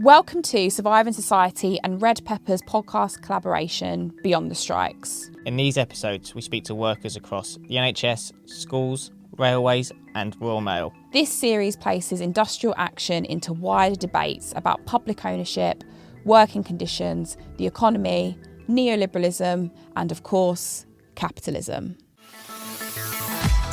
Welcome to Surviving Society and Red Pepper's podcast collaboration, Beyond the Strikes. In these episodes, we speak to workers across the NHS, schools, railways and Royal Mail. This series places industrial action into wider debates about public ownership, working conditions, the economy, neoliberalism and, of course, capitalism.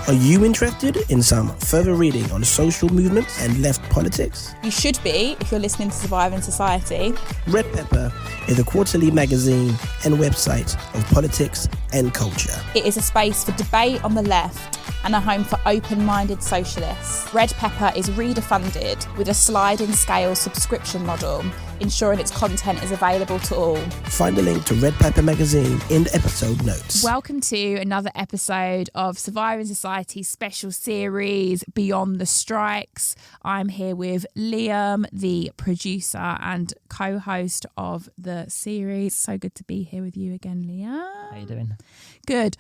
Are you interested in some further reading on social movements and left politics? You should be if you're listening to Surviving Society. Red Pepper is a quarterly magazine and website of politics and culture. It is a space for debate on the left and a home for open-minded socialists. Red Pepper is reader-funded with a sliding scale subscription model, ensuring its content is available to all. Find a link to Red Pepper magazine in the episode notes. Welcome to another episode of Surviving Society's special series, Beyond the Strikes. I'm here with Liam, the producer and co-host of the series. So good to be here with you again, Liam. How you doing? Good.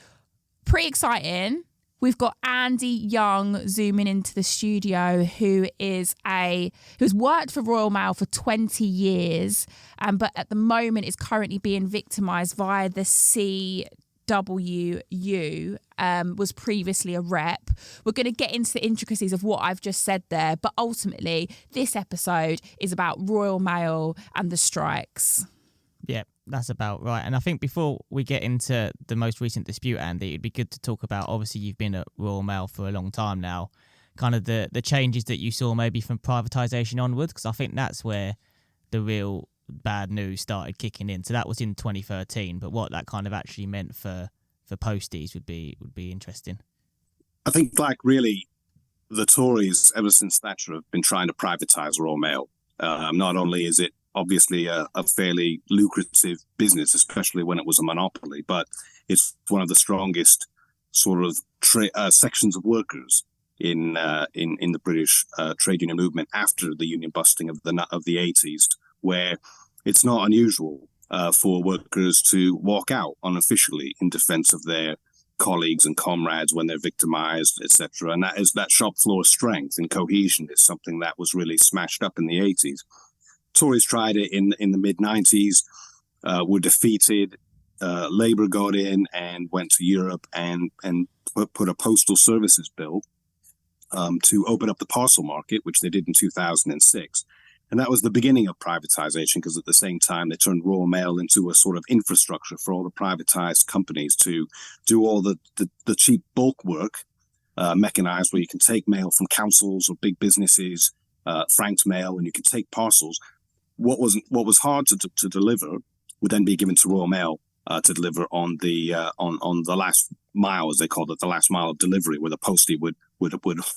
Pretty exciting. We've got Andy Young zooming into the studio, who's worked for Royal Mail for 20 years, but at the moment is currently being victimised via the CWU, was previously a rep. We're going to get into the intricacies of what I've just said there, but ultimately this episode is about Royal Mail and the strikes. Yeah, that's about right. And I think before we get into the most recent dispute, Andy, it'd be good to talk about, obviously you've been at Royal Mail for a long time now, kind of the changes that you saw maybe from privatisation onwards, because I think that's where the real bad news started kicking in. So that was in 2013, but what that kind of actually meant for posties would be interesting. I think really the Tories ever since Thatcher have been trying to privatise Royal Mail. Not only is it obviously a fairly lucrative business, especially when it was a monopoly, but it's one of the strongest sort of sections of workers in the British trade union movement after the union busting of the 80s, where it's not unusual for workers to walk out unofficially in defense of their colleagues and comrades when they're victimized, etc. And that shop floor strength and cohesion is something that was really smashed up in the 80s. Tories tried it in the mid-90s, were defeated. Labour got in and went to Europe and put a postal services bill to open up the parcel market, which they did in 2006. And that was the beginning of privatisation, because at the same time they turned Royal Mail into a sort of infrastructure for all the privatised companies to do all the cheap bulk work, mechanised, where you can take mail from councils or big businesses, franked mail, and you can take parcels. What was hard to deliver would then be given to Royal Mail to deliver on the last mile, as they called it, the last mile of delivery, where the postie would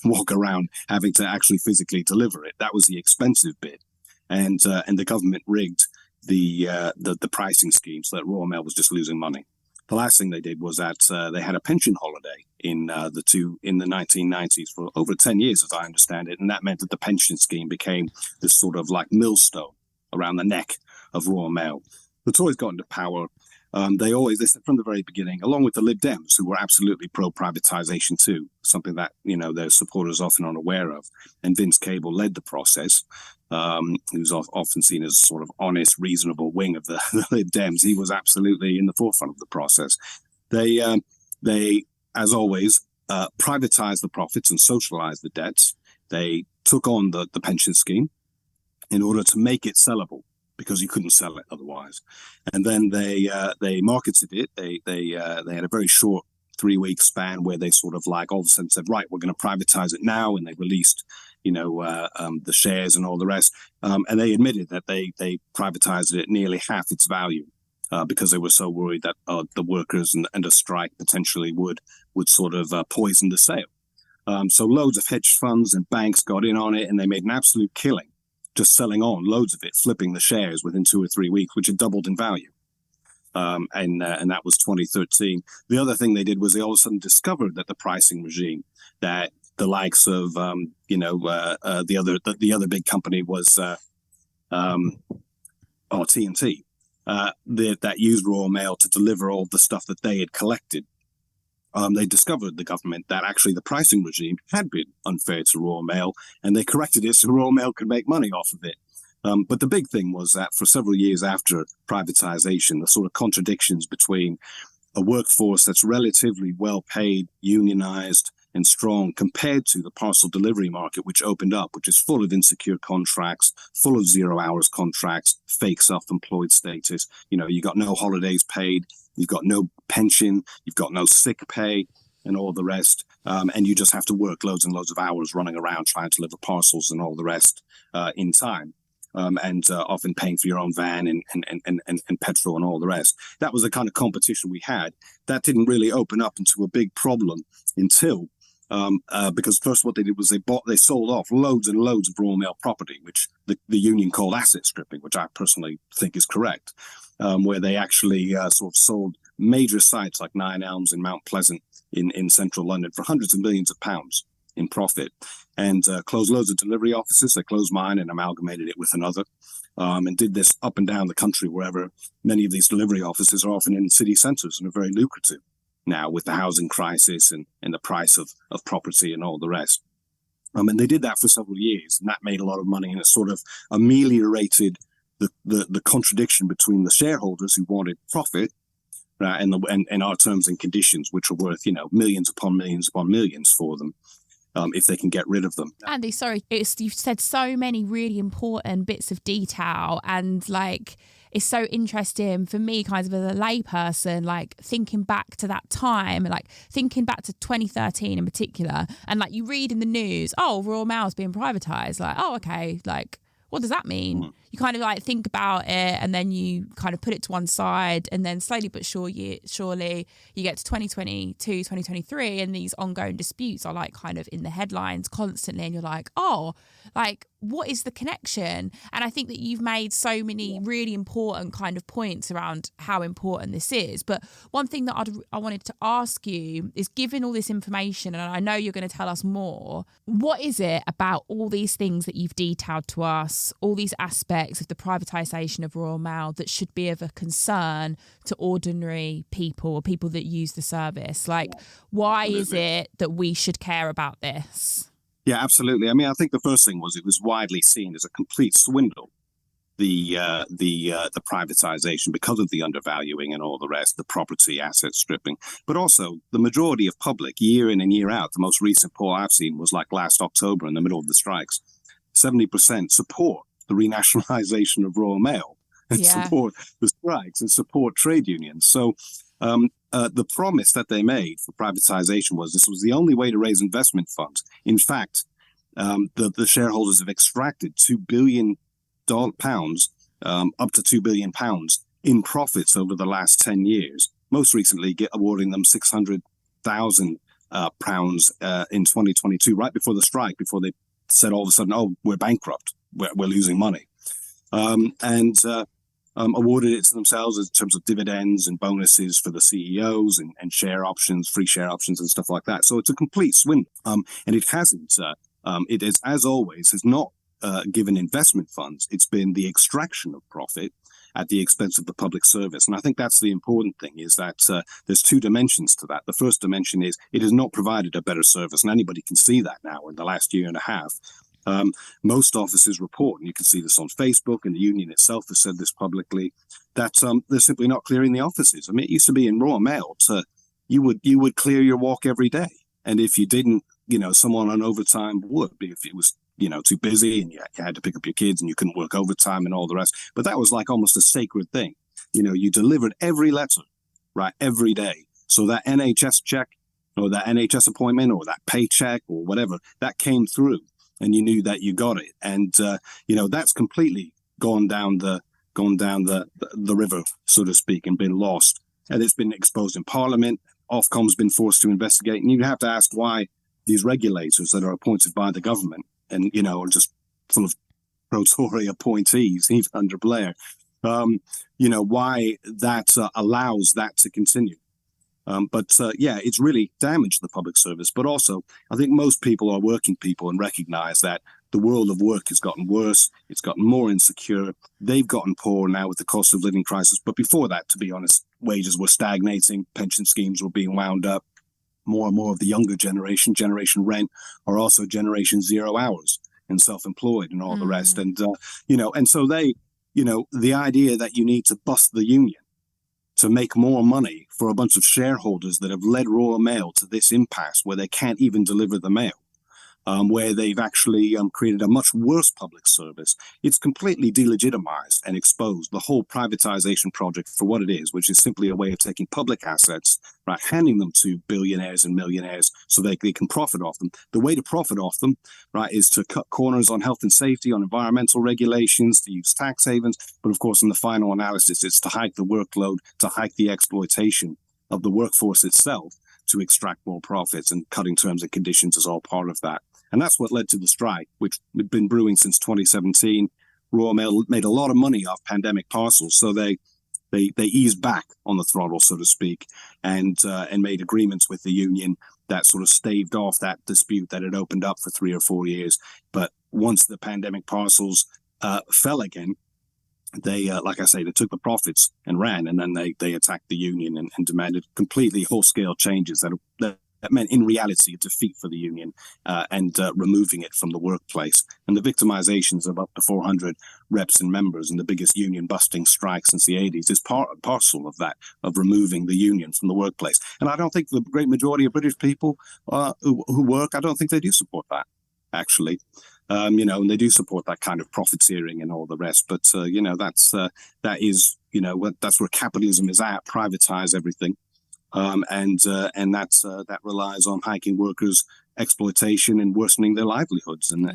walk around having to actually physically deliver it. That was the expensive bit, and the government rigged the pricing scheme so that Royal Mail was just losing money. The last thing they did was that they had a pension holiday in the 1990s for over 10 years, as I understand it, and that meant that the pension scheme became this sort of like millstone around the neck of Royal Mail. The Tories got into power. They said from the very beginning, along with the Lib Dems, who were absolutely pro-privatisation too, something that their supporters often aren't aware of. And Vince Cable led the process, who's often seen as sort of honest, reasonable wing of the Lib Dems. He was absolutely in the forefront of the process. They as always, privatised the profits and socialised the debts. They took on the pension scheme in order to make it sellable, because you couldn't sell it otherwise. And then they marketed it. They had a very short 3-week span where they sort of like all of a sudden said, right, we're going to privatise it now, and they released the shares and all the rest. And they admitted that they privatised it at nearly half its value. Because they were so worried that the workers and a strike potentially would sort of poison the sale. So loads of hedge funds and banks got in on it, and they made an absolute killing just selling on loads of it, flipping the shares within 2 or 3 weeks, which had doubled in value. And that was 2013. The other thing they did was they all of a sudden discovered that the pricing regime that the likes of the other big company was TNT. That used Royal Mail to deliver all the stuff that they had collected. They discovered, the government, that actually the pricing regime had been unfair to Royal Mail, and they corrected it so Royal Mail could make money off of it. But the big thing was that for several years after privatization, the sort of contradictions between a workforce that's relatively well paid, unionized, and strong compared to the parcel delivery market, which opened up, which is full of insecure contracts, full of 0 hours contracts, fake self-employed status. You got no holidays paid, you've got no pension, you've got no sick pay, and all the rest. And you just have to work loads and loads of hours running around trying to deliver parcels and all the rest in time. And often paying for your own van and petrol and all the rest. That was the kind of competition we had. That didn't really open up into a big problem until because first what they did was they sold off loads and loads of Royal Mail property, which the union called asset stripping, which I personally think is correct, where they actually sort of sold major sites like Nine Elms and Mount Pleasant in central London for hundreds of millions of pounds in profit, and closed loads of delivery offices. They closed mine and amalgamated it with another, and did this up and down the country wherever many of these delivery offices are often in city centres and are very lucrative now with the housing crisis and the price of property and all the rest. And they did that for several years, and that made a lot of money, and it sort of ameliorated the contradiction between the shareholders who wanted profit, right, and our terms and conditions, which are worth millions upon millions upon millions for them. If they can get rid of them. Andy, sorry, you've said so many really important bits of detail, and it's so interesting for me, kind of as a layperson, thinking back to that time, thinking back to 2013 in particular, and you read in the news, oh, Royal Mail's being privatised, oh, okay, what does that mean? You kind of think about it, and then you kind of put it to one side, and then slowly but surely you get to 2022, 2023, and these ongoing disputes are kind of in the headlines constantly, and you're what is the connection? And I think that you've made so many really important kind of points around how important this is. But one thing that I wanted to ask you is, given all this information, and I know you're going to tell us more, what is it about all these things that you've detailed to us, all these aspects of the privatisation of Royal Mail, that should be of a concern to ordinary people or people that use the service? Why is it that we should care about this? Yeah, absolutely. I mean, I think the first thing was it was widely seen as a complete swindle, the privatization, because of the undervaluing and all the rest, the property asset stripping. But also the majority of public, year in and year out, the most recent poll I've seen was last October in the middle of the strikes, 70% support the renationalization of Royal Mail and support the strikes and support trade unions. So the promise that they made for privatization was this was the only way to raise investment funds. In fact, the shareholders have extracted £2 billion, up to £2 billion in profits over the last 10 years, most recently awarding them £600,000 in 2022, right before the strike, before they said all of a sudden, oh, we're bankrupt, we're losing money. Awarded it to themselves in terms of dividends and bonuses for the CEOs and share options, free share options and stuff like that. So it's a complete swindle. And it hasn't, it is, as always, has not given investment funds. It's been the extraction of profit at the expense of the public service. And I think that's the important thing, is that there's two dimensions to that. The first dimension is it has not provided a better service, and anybody can see that now in the last year and a half. Most offices report, and you can see this on Facebook, and the union itself has said this publicly, that they're simply not clearing the offices. I mean, it used to be in Royal Mail, you would clear your walk every day. And if you didn't, someone on overtime would, if it was, too busy and you had to pick up your kids and you couldn't work overtime and all the rest. But that was almost a sacred thing. You delivered every letter, right, every day. So that NHS check or that NHS appointment or that paycheck or whatever, that came through. And you knew that you got it, and that's completely gone down the river, so to speak, and been lost. And it's been exposed in Parliament. Ofcom's been forced to investigate, and you have to ask why these regulators that are appointed by the government and are just full of pro Tory appointees, even under Blair, why that allows that to continue. But it's really damaged the public service. But also, I think most people are working people and recognize that the world of work has gotten worse. It's gotten more insecure. They've gotten poor now with the cost of living crisis. But before that, to be honest, wages were stagnating. Pension schemes were being wound up. More and more of the younger generation Rent, are also Generation 0 hours. and self-employed and all the rest. And, and so the idea that you need to bust the union to make more money for a bunch of shareholders that have led Royal Mail to this impasse where they can't even deliver the mail, where they've actually created a much worse public service. It's completely delegitimized and exposed the whole privatization project for what it is, which is simply a way of taking public assets, right, handing them to billionaires and millionaires so they can profit off them. The way to profit off them, right, is to cut corners on health and safety, on environmental regulations, to use tax havens. But of course, in the final analysis, it's to hike the workload, to hike the exploitation of the workforce itself to extract more profits, and cutting terms and conditions is all part of that. And that's what led to the strike, which had been brewing since 2017. Royal Mail made a lot of money off pandemic parcels, so they eased back on the throttle, so to speak, and made agreements with the union that sort of staved off that dispute that had opened up for 3 or 4 years. But once the pandemic parcels fell again, they, like I say, they took the profits and ran, and then they attacked the union and demanded completely whole-scale changes that meant in reality a defeat for the union and removing it from the workplace. And the victimizations of up to 400 reps and members and the biggest union busting strike since the 80s is part and parcel of that, of removing the union from the workplace. And I don't think the great majority of British people who work, I don't think they do support that, actually. And they do support that kind of profiteering and all the rest. But, that's where capitalism is at, privatize everything. And that relies on hiking workers' exploitation and worsening their livelihoods and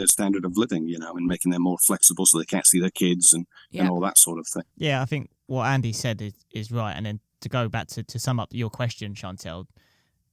their standard of living, and making them more flexible so they can't see their kids and all that sort of thing. Yeah, I think what Andy said is right. And then to go back to sum up your question, Chantel,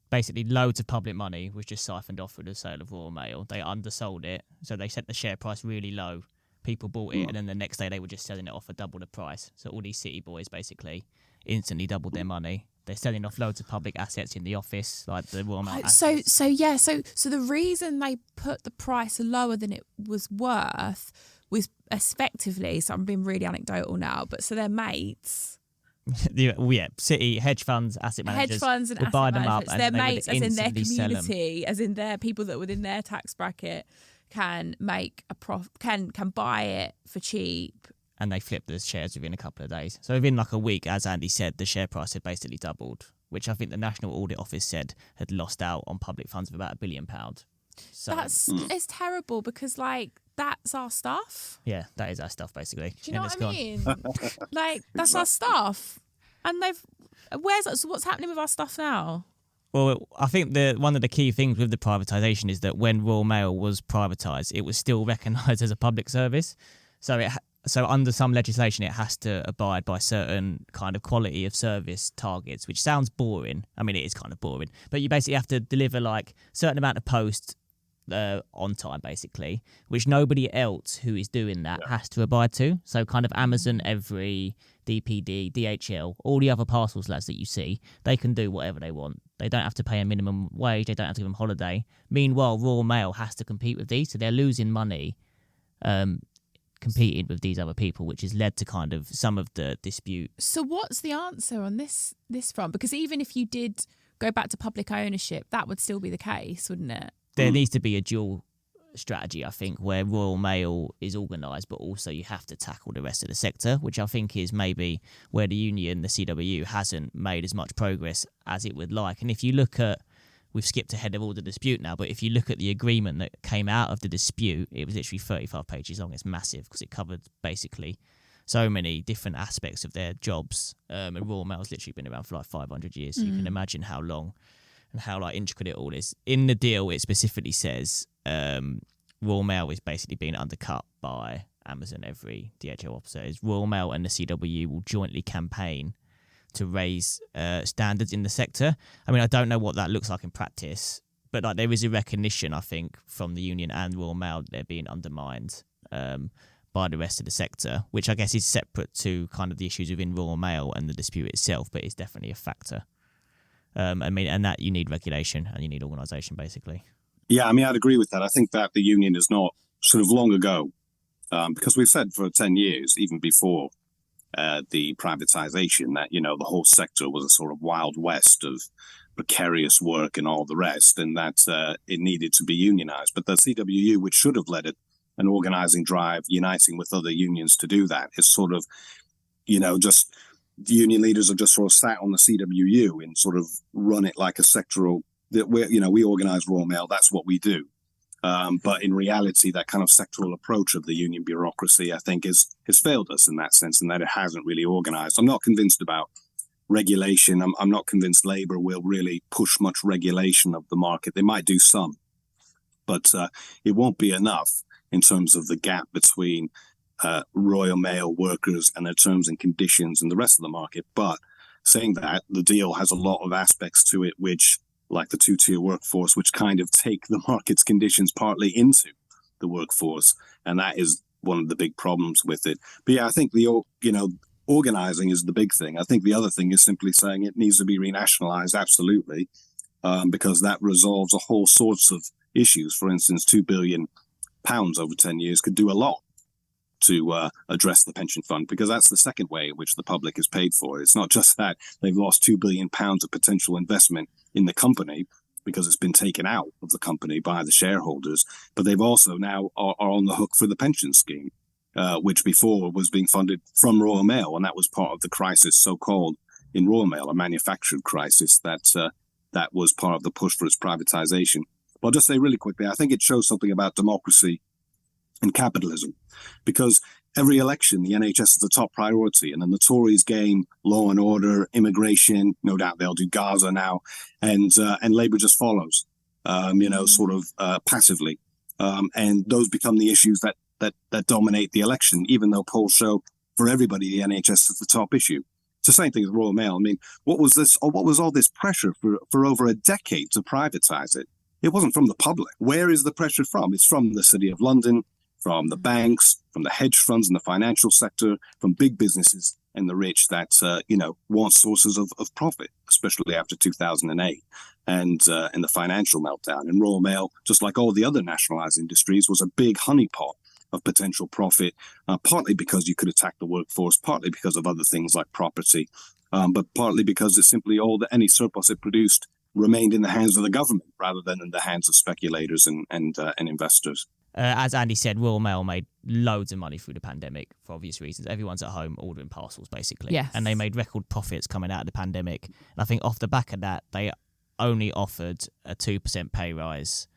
basically loads of public money was just siphoned off with the sale of Royal Mail. They undersold it, so they set the share price really low. People bought it, and then the next day they were just selling it off for double the price. So all these city boys basically instantly doubled their money. They're selling off loads of public assets in the office, like the Royal Mail assets. So the reason they put the price lower than it was worth was effectively, so I'm being really anecdotal now, but so their mates. City hedge funds, asset managers, hedge funds and asset buy them managers. up, Their and mates, as in their community, as in their people that are within their tax bracket, can make a can buy it for cheap. And they flipped the shares within a couple of days. So within like a week, as Andy said, the share price had basically doubled, which I think the National Audit Office said had lost out on public funds of about £1 billion. So it's terrible because that's our stuff. Yeah, that is our stuff basically. Do you know what I mean? That's our stuff. And so what's happening with our stuff now? Well, I think one of the key things with the privatisation is that when Royal Mail was privatised, it was still recognised as a public service. So under some legislation, it has to abide by certain kind of quality of service targets, which sounds boring. I mean, it is kind of boring. But you basically have to deliver a certain amount of post on time, basically, which nobody else who is doing that has to abide to. So kind of Amazon, Every, DPD, DHL, all the other parcels lads that you see, they can do whatever they want. They don't have to pay a minimum wage. They don't have to give them holiday. Meanwhile, Royal Mail has to compete with these, so they're losing money competing with these other people, which has led to kind of some of the dispute. So what's the answer on this front? Because even if you did go back to public ownership, that would still be the case, wouldn't it? There needs to be a dual strategy, I think, where Royal Mail is organised, but also you have to tackle the rest of the sector, which I think is maybe where the union, the CWU, hasn't made as much progress as it would like. And if you look at, we've skipped ahead of all the dispute now, but if you look at the agreement that came out of the dispute, it was literally 35 pages long. It's massive because it covered basically so many different aspects of their jobs. And Royal Mail's literally been around for 500 years, so you can imagine how long and how intricate it all is. In the deal, it specifically says Royal Mail is basically being undercut by Amazon, Every, DHL officers. Royal Mail and the CWU will jointly campaign to raise standards in the sector. I mean, I don't know what that looks like in practice, but there is a recognition, I think, from the union and Royal Mail that they're being undermined by the rest of the sector, which I guess is separate to kind of the issues within Royal Mail and the dispute itself, but it's definitely a factor. And that you need regulation and you need organisation, basically. Yeah, I mean, I'd agree with that. I think that the union is not sort of long ago, because we've said for 10 years, even before the privatization, that, the whole sector was a sort of wild west of precarious work and all the rest, and that it needed to be unionized. But the CWU, which should have led an organizing drive, uniting with other unions to do that, is sort of, just the union leaders have just sort of sat on the CWU and sort of run it like a sectoral, that we organize Royal Mail, that's what we do. But in reality, that kind of sectoral approach of the union bureaucracy, I think, has failed us in that sense, and that it hasn't really organized. I'm not convinced about regulation. I'm not convinced Labour will really push much regulation of the market. They might do some, but it won't be enough in terms of the gap between Royal Mail workers and their terms and conditions and the rest of the market. But saying that, the deal has a lot of aspects to it, which, like the two-tier workforce, which kind of take the market's conditions partly into the workforce. And that is one of the big problems with it. But yeah, I think organizing is the big thing. I think the other thing is simply saying it needs to be renationalized, absolutely, because that resolves a whole sorts of issues. For instance, £2 billion over 10 years could do a lot to address the pension fund, because that's the second way in which the public is paid for. It's not just that they've lost £2 billion of potential investment in the company because it's been taken out of the company by the shareholders, but they've also now are on the hook for the pension scheme, which before was being funded from Royal Mail, and that was part of the crisis, so-called, in Royal Mail, a manufactured crisis that was part of the push for its privatisation. But I'll just say really quickly, I think it shows something about democracy and capitalism, because every election, the NHS is the top priority, and then the Tories gain law and order, immigration, no doubt they'll do Gaza now, and Labour just follows, sort of passively. And those become the issues that dominate the election, even though polls show for everybody the NHS is the top issue. It's the same thing with Royal Mail. I mean, what was all this pressure for over a decade to privatise it? It wasn't from the public. Where is the pressure from? It's from the City of London, from the banks, from the hedge funds in the financial sector, from big businesses and the rich that, want sources of profit, especially after 2008 and the financial meltdown. And Royal Mail, just like all the other nationalised industries, was a big honeypot of potential profit, partly because you could attack the workforce, partly because of other things like property, but partly because it's simply any surplus it produced remained in the hands of the government rather than in the hands of speculators and investors. As Andy said, Royal Mail made loads of money through the pandemic for obvious reasons. Everyone's at home ordering parcels, basically. Yes. And they made record profits coming out of the pandemic. And I think off the back of that, they only offered a 2% pay rise,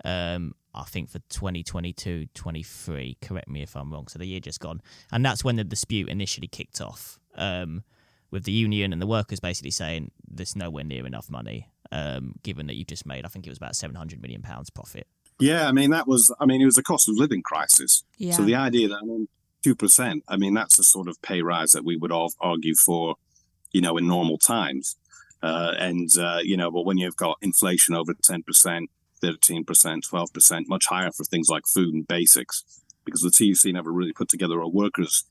I think, for 2022-23. Correct me if I'm wrong. So the year just gone. And that's when the dispute initially kicked off, with the union and the workers basically saying there's nowhere near enough money, given that you just made, I think it was about £700 million profit. Yeah, it was a cost of living crisis. Yeah. So the idea that 2%, that's a sort of pay rise that we would all argue for, in normal times. But when you've got inflation over 10%, 13%, 12%, much higher for things like food and basics, because the TUC never really put together a workers'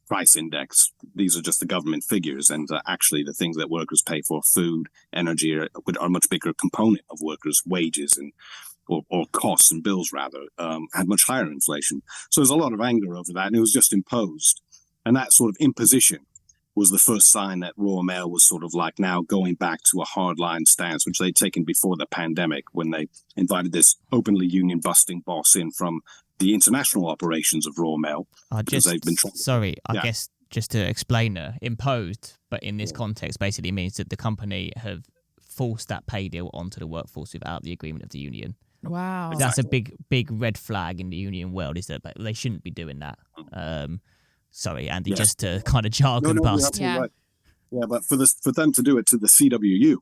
price index. These are just the government figures, and actually the things that workers pay for, food, energy, are a much bigger component of workers' wages or costs and bills rather, had much higher inflation. So there's a lot of anger over that, and it was just imposed. And that sort of imposition was the first sign that Royal Mail was sort of like now going back to a hardline stance, which they'd taken before the pandemic, when they invited this openly union-busting boss in from the international operations of Royal Mail. I guess just to explain, imposed, but in this context basically means that the company have forced that pay deal onto the workforce without the agreement of the union. Wow. That's a big red flag in the union world, is that they shouldn't be doing that. Sorry, Andy, just to kind of jargon bust. Yeah. Right. Yeah, but for them to do it to the CWU,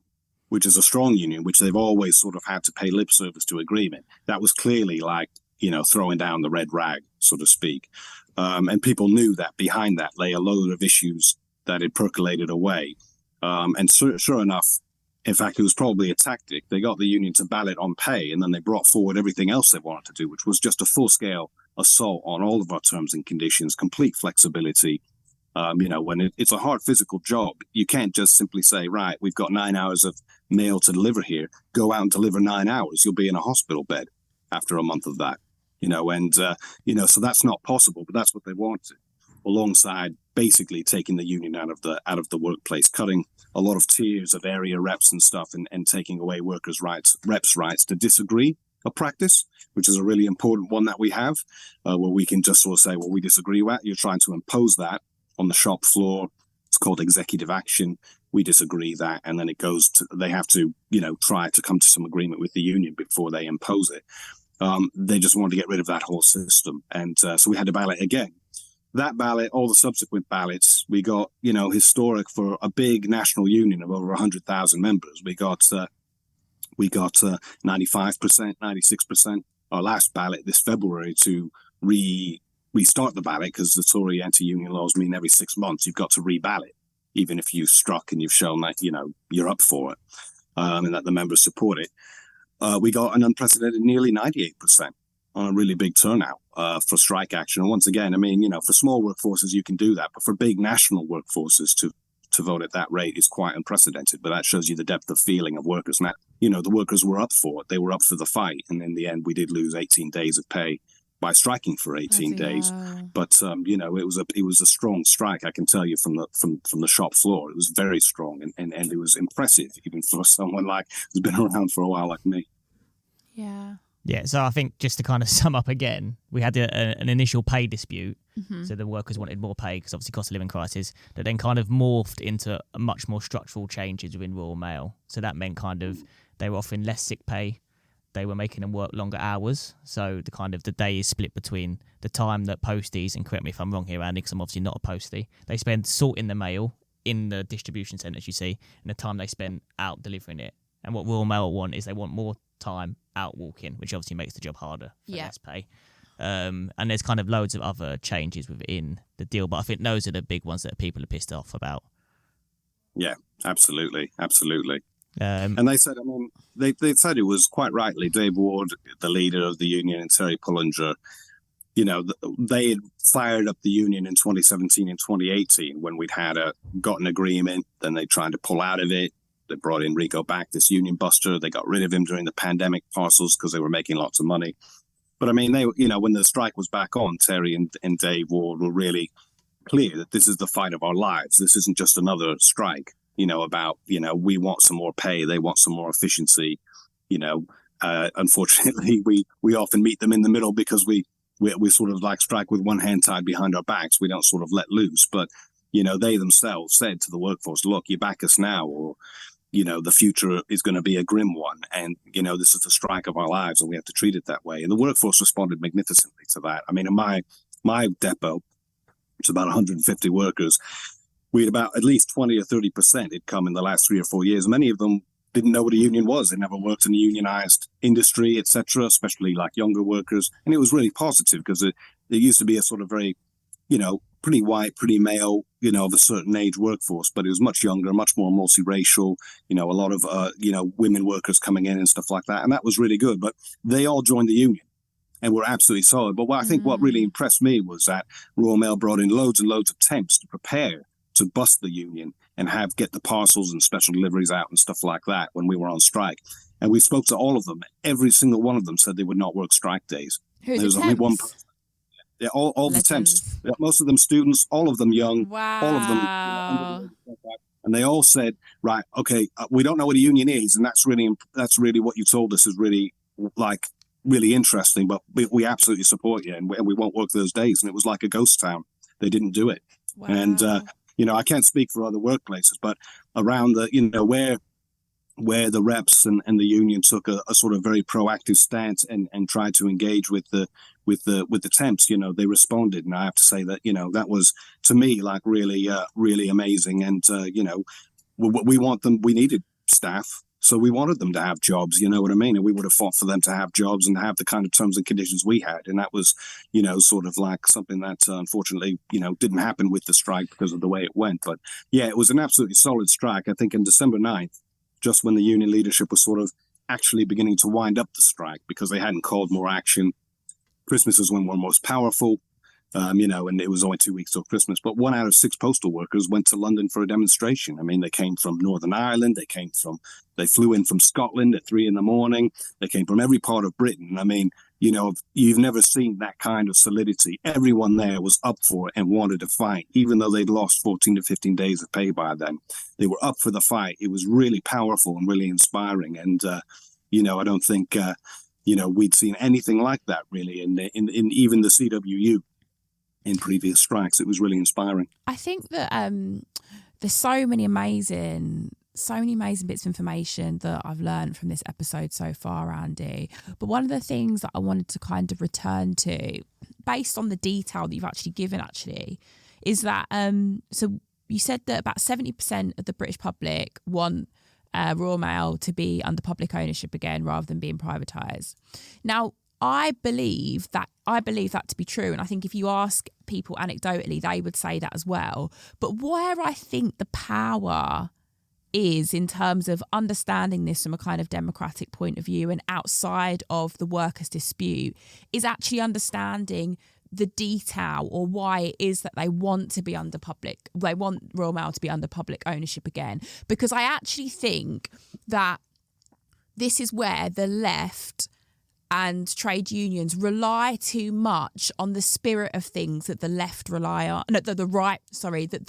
which is a strong union, which they've always sort of had to pay lip service to agreement, that was clearly like, throwing down the red rag, so to speak. And people knew that behind that lay a load of issues that had percolated away. And sure enough, in fact, it was probably a tactic. They got the union to ballot on pay, and then they brought forward everything else they wanted to do, which was just a full-scale assault on all of our terms and conditions, complete flexibility. When it's a hard physical job, you can't just simply say, right, we've got 9 hours of mail to deliver here. Go out and deliver 9 hours. You'll be in a hospital bed after a month of that. So that's not possible, but that's what they wanted, alongside basically taking the union out of the workplace, cutting a lot of tiers of area reps and stuff, and taking away reps' rights to disagree a practice, which is a really important one that we have, where we can just sort of say, well, we disagree with that. You're trying to impose that on the shop floor. It's called executive action. We disagree that, and then it goes to, they have to, try to come to some agreement with the union before they impose it. They just wanted to get rid of that whole system. And so we had to ballot again. That ballot, all the subsequent ballots, we got, historic for a big national union of over 100,000 members. We got 95%, 96%. Our last ballot this February to restart the ballot, because the Tory anti-union laws mean every 6 months you've got to reballot, even if you've struck and you've shown that, you're up for it, and that the members support it. We got an unprecedented nearly 98% on a really big turnout for strike action. And once again, for small workforces, you can do that. But for big national workforces to vote at that rate is quite unprecedented. But that shows you the depth of feeling of workers. And that, the workers were up for it. They were up for the fight. And in the end, we did lose 18 days of pay by striking for 18 days. But, it was a strong strike. I can tell you from the shop floor, it was very strong and it was impressive, even for someone who's been around for a while like me. Yeah. Yeah, so I think just to kind of sum up again, we had an initial pay dispute. Mm-hmm. So the workers wanted more pay because obviously cost of living crisis, that then kind of morphed into much more structural changes within Royal Mail. So that meant kind of they were offering less sick pay. They were making them work longer hours. So the day is split between the time that posties, and correct me if I'm wrong here, Andy, because I'm obviously not a postie, they spend sorting the mail in the distribution centres, you see, and the time they spend out delivering it. And what Royal Mail want is they want more time out walking, which obviously makes the job harder for less pay. And there's kind of loads of other changes within the deal, but I think those are the big ones that people are pissed off about. Yeah, absolutely. And they said, they said it was quite rightly, Dave Ward, the leader of the union, and Terry Pullinger, they had fired up the union in 2017 and 2018 when we'd got an agreement, then they tried to pull out of it. They brought in Rico back, this union buster. They got rid of him during the pandemic parcels because they were making lots of money. But they, when the strike was back on, Terry and Dave Ward were really clear that this is the fight of our lives. This isn't just another strike, about, we want some more pay. They want some more efficiency. Unfortunately, we often meet them in the middle because we sort of strike with one hand tied behind our backs. We don't sort of let loose. But, they themselves said to the workforce, look, you back us now, or the future is going to be a grim one. And, this is the strike of our lives and we have to treat it that way. And the workforce responded magnificently to that. In my depot, it's about 150 workers. We had about at least 20 or 30% had come in the last 3 or 4 years. Many of them didn't know what a union was. They never worked in a unionized industry, etc., especially younger workers. And it was really positive because it used to be a sort of very, pretty white, pretty male, of a certain age workforce, but it was much younger, much more multiracial, a lot of, women workers coming in and stuff like that. And that was really good. But they all joined the union and were absolutely solid. But I think what really impressed me was that Royal Mail brought in loads and loads of temps to prepare to bust the union and get the parcels and special deliveries out and stuff like that when we were on strike. And we spoke to all of them. Every single one of them said they would not work strike days. Who's there was only one person. Yeah, all the temps, most of them students, all of them young, wow. all of them, and they all said, right, okay, we don't know what a union is, and that's really what you told us is really really interesting, but we absolutely support you, and we won't work those days. And it was like a ghost town. They didn't do it. Wow. And I can't speak for other workplaces, but around where the reps and the union took a sort of very proactive stance and tried to engage with the temps, they responded. And I have to say that, that was, to me, really, really amazing. And, we want them, we needed staff. So we wanted them to have jobs, you know what I mean? And we would have fought for them to have jobs and have the kind of terms and conditions we had. And that was, sort of something that unfortunately, didn't happen with the strike because of the way it went. But yeah, it was an absolutely solid strike. I think in December 9th, just when the union leadership was sort of actually beginning to wind up the strike because they hadn't called more action. Christmas is when we're most powerful, and it was only 2 weeks till Christmas. But 1 out of 6 postal workers went to London for a demonstration. They came from Northern Ireland. They flew in from Scotland at 3 a.m. They came from every part of Britain. you've never seen that kind of solidity. Everyone there was up for it and wanted to fight, even though they'd lost 14 to 15 days of pay by then. They were up for the fight. It was really powerful and really inspiring. And, I don't think, we'd seen anything like that really in even the CWU in previous strikes. It was really inspiring. I think that there's so many amazing bits of information that I've learned from this episode so far, Andy. But one of the things that I wanted to kind of return to, based on the detail that you've actually given, is that so you said that about 70% of the British public want Royal Mail to be under public ownership again rather than being privatised. Now, I believe that to be true, and I think if you ask people anecdotally, they would say that as well. But where I think the power is in terms of understanding this from a kind of democratic point of view and outside of the workers' dispute is actually understanding the detail or why it is that they want Royal Mail to be under public ownership again. Because I actually think that this is where the left and trade unions rely too much on the spirit of things that the left rely on, that the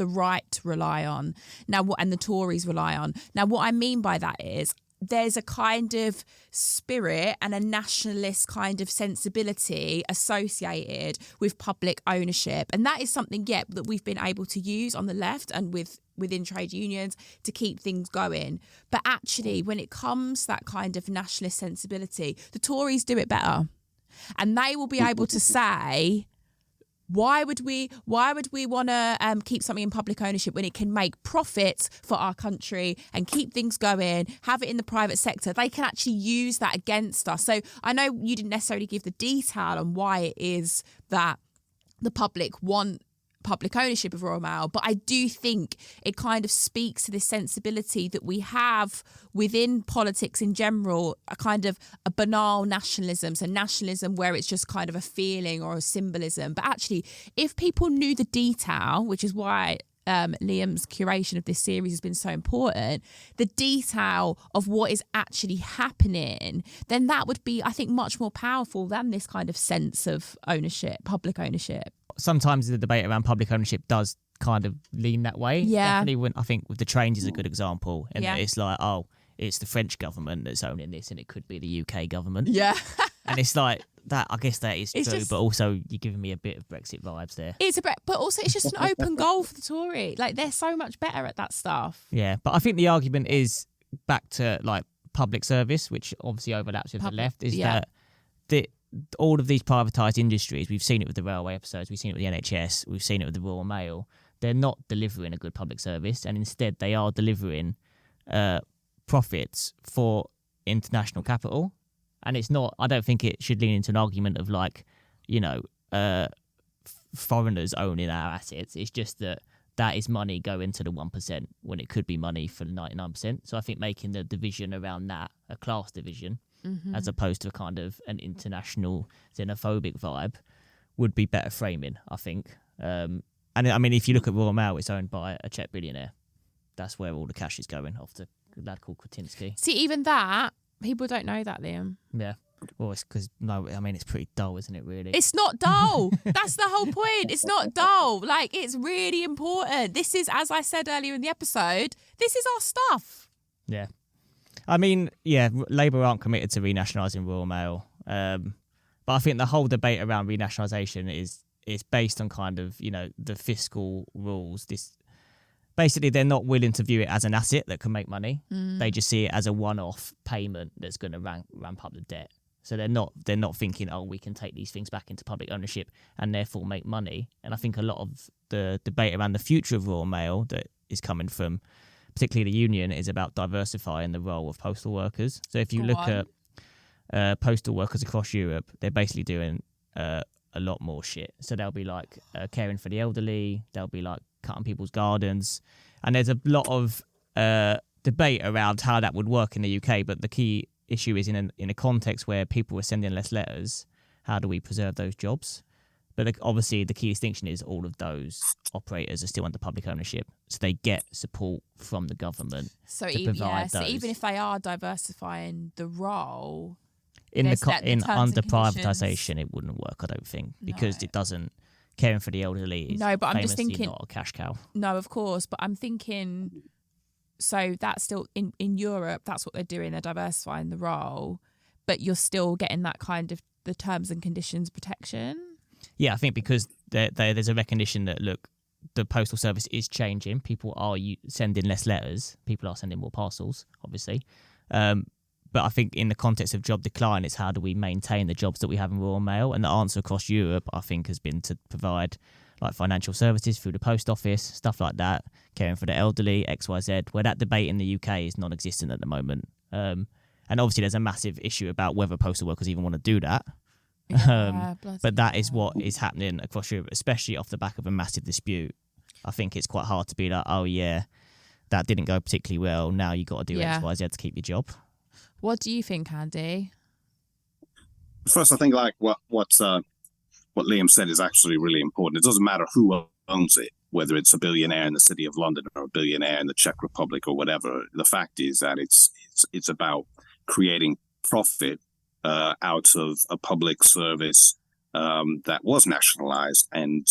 right rely on now, and the Tories rely on. Now, what I mean by that is there's a kind of spirit and a nationalist kind of sensibility associated with public ownership. And that is something, that we've been able to use on the left and within trade unions to keep things going. But actually, when it comes to that kind of nationalist sensibility, the Tories do it better. And they will be able to say, why would we want to keep something in public ownership when it can make profits for our country and keep things going, have it in the private sector? They can actually use that against us. So I know you didn't necessarily give the detail on why it is that the public want public ownership of Royal Mail, but I do think it kind of speaks to this sensibility that we have within politics in general, a kind of a banal nationalism, so nationalism where it's just kind of a feeling or a symbolism. But actually, if people knew the detail, which is why Liam's curation of this series has been so important, the detail of what is actually happening, then that would be, I think, much more powerful than this kind of sense of ownership, public ownership. Sometimes the debate around public ownership does kind of lean that way. Yeah. Definitely I think with the trains is a good example. And it's like, it's the French government that's owning this and it could be the UK government. Yeah. And it's like that, I guess that is true, but also you're giving me a bit of Brexit vibes there. But also it's just an open goal for the Tory. Like, they're so much better at that stuff. Yeah, but I think the argument is back to like public service, which obviously overlaps with the left, is that all of these privatised industries, we've seen it with the railway episodes, we've seen it with the NHS, we've seen it with the Royal Mail, they're not delivering a good public service, and instead they are delivering profits for international capital. And it's not, I don't think it should lean into an argument of like, foreigners owning our assets. It's just that is money going to the 1% when it could be money for the 99%. So I think making the division around that a class division, as opposed to a kind of an international xenophobic vibe, would be better framing, I think. And I mean, if you look at Royal Mail, it's owned by a Czech billionaire. That's where all the cash is going, off to a lad called Kretinsky. See, even that, people don't know that, Liam. Yeah. Well, it's because, it's pretty dull, isn't it, really? It's not dull. That's the whole point. It's not dull. Like, it's really important. This is, as I said earlier in the episode, this is our stuff. Yeah. I mean, Labour aren't committed to renationalising Royal Mail. But I think the whole debate around renationalisation is based on kind of, the fiscal rules. Basically, they're not willing to view it as an asset that can make money. They just see it as a one-off payment that's going to ramp up the debt. So they're not thinking, we can take these things back into public ownership and therefore make money. And I think a lot of the debate around the future of Royal Mail that is coming from, particularly the union, is about diversifying the role of postal workers. So if you look at postal workers across Europe, they're basically doing a lot more shit. So they'll be like caring for the elderly, they'll be like cutting people's gardens. And there's a lot of debate around how that would work in the UK, but the key issue is in a context where people are sending less letters, how do we preserve those jobs? But obviously the key distinction is all of those operators are still under public ownership, so they get support from the government to provide those. So even if they are diversifying the role, in terms under and conditions. privatisation, it wouldn't work. I don't think, because it doesn't. Caring for the elderly is no, but I'm just famously thinking, not a cash cow. No, of course, but I'm thinking. So that's still in Europe. That's what they're doing. They're diversifying the role, but you're still getting that kind of the terms and conditions protection. Yeah, I think because there's a recognition that, look, the postal service is changing. People are sending less letters. People are sending more parcels, obviously. But I think in the context of job decline, it's how do we maintain the jobs that we have in Royal Mail? And the answer across Europe, I think, has been to provide like financial services through the post office, stuff like that, caring for the elderly, XYZ, where that debate in the UK is non-existent at the moment. And obviously there's a massive issue about whether postal workers even want to do that. But that is what is happening across Europe, especially off the back of a massive dispute. I think it's quite hard to be like, oh yeah, that didn't go particularly well, now you got to do XYZ to keep your job. What do you think, Andy? First, I think like what Liam said is actually really important. It doesn't matter who owns it, whether it's a billionaire in the city of London or a billionaire in the Czech Republic or whatever. The fact is that it's about creating profit out of a public service that was nationalized and